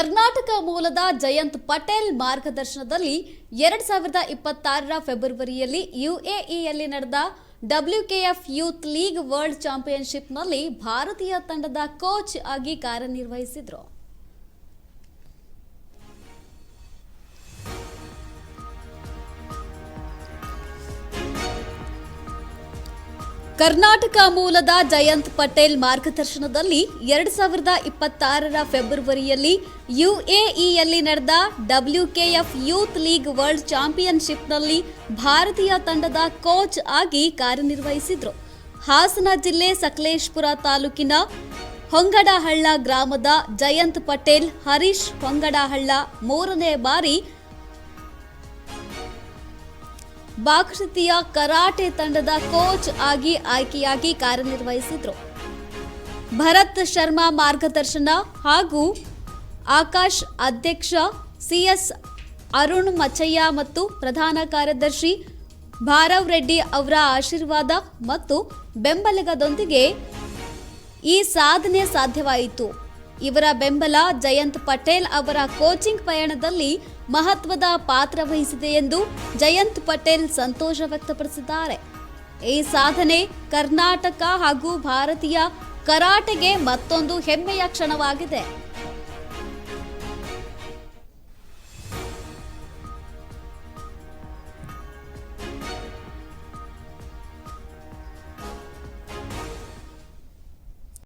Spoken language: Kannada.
ಕರ್ನಾಟಕ ಮೂಲದ ಜಯಂತ್ ಪಟೇಲ್ ಮಾರ್ಗದರ್ಶನದಲ್ಲಿ 2026ರ ಫೆಬ್ರವರಿಯಲ್ಲಿ ಯುಎಇಯಲ್ಲಿ ನಡೆದ WKF ಯೂತ್ ಲೀಗ್ ವರ್ಲ್ಡ್ ಚಾಂಪಿಯನ್ಶಿಪ್ನಲ್ಲಿ ಭಾರತೀಯ ತಂಡದ ಕೋಚ್ ಆಗಿ ಕಾರ್ಯನಿರ್ವಹಿಸಿದರು. ಕರ್ನಾಟಕ ಮೂಲದ ಜಯಂತ್ ಪಟೇಲ್ ಮಾರ್ಗದರ್ಶನದಲ್ಲಿ 2026ರ ಫೆಬ್ರವರಿಯಲ್ಲಿ ಯುಎಇಯಲ್ಲಿ ನಡೆದ WKF ಯೂತ್ ಲೀಗ್ ವರ್ಲ್ಡ್ ಚಾಂಪಿಯನ್ಶಿಪ್ನಲ್ಲಿ ಭಾರತೀಯ ತಂಡದ ಕೋಚ್ ಆಗಿ ಕಾರ್ಯನಿರ್ವಹಿಸಿದರು. ಹಾಸನ ಜಿಲ್ಲೆ ಸಕಲೇಶಪುರ ತಾಲೂಕಿನ ಹೊಂಗಡಹಳ್ಳ ಗ್ರಾಮದ ಜಯಂತ್ ಪಟೇಲ್ ಹರೀಶ್ ಹೊಂಗಡಹಳ್ಳ 3ನೇ ಬಾರಿ ಭಾರತೀಯ ಕರಾಟೆ ತಂಡದ ಕೋಚ್ ಆಗಿ ಆಯ್ಕೆಯಾಗಿ ಕಾರ್ಯನಿರ್ವಹಿಸಿದರು. ಭರತ್ ಶರ್ಮಾ ಮಾರ್ಗದರ್ಶನ ಹಾಗೂ ಆಕಾಶ್ ಅಧ್ಯಕ್ಷ CS ಅರುಣ್ ಮಚಯ್ಯ ಮತ್ತು ಪ್ರಧಾನ ಕಾರ್ಯದರ್ಶಿ ಭಾರವ್ ರೆಡ್ಡಿ ಅವರ ಆಶೀರ್ವಾದ ಮತ್ತು ಬೆಂಬಲದೊಂದಿಗೆ ಈ ಸಾಧನೆ ಸಾಧ್ಯವಾಯಿತು. ಇವರ ಬೆಂಬಲ ಜಯಂತ್ ಪಟೇಲ್ ಅವರ ಕೋಚಿಂಗ್ ಪಯಣದಲ್ಲಿ ಮಹತ್ವದ ಪಾತ್ರ ವಹಿಸಿದೆ ಎಂದು ಜಯಂತ್ ಪಟೇಲ್ ಸಂತೋಷ ವ್ಯಕ್ತಪಡಿಸಿದ್ದಾರೆ. ಈ ಸಾಧನೆ ಕರ್ನಾಟಕ ಹಾಗೂ ಭಾರತೀಯ ಕರಾಟೆಗೆ ಮತ್ತೊಂದು ಹೆಮ್ಮೆಯ ಕ್ಷಣವಾಗಿದೆ.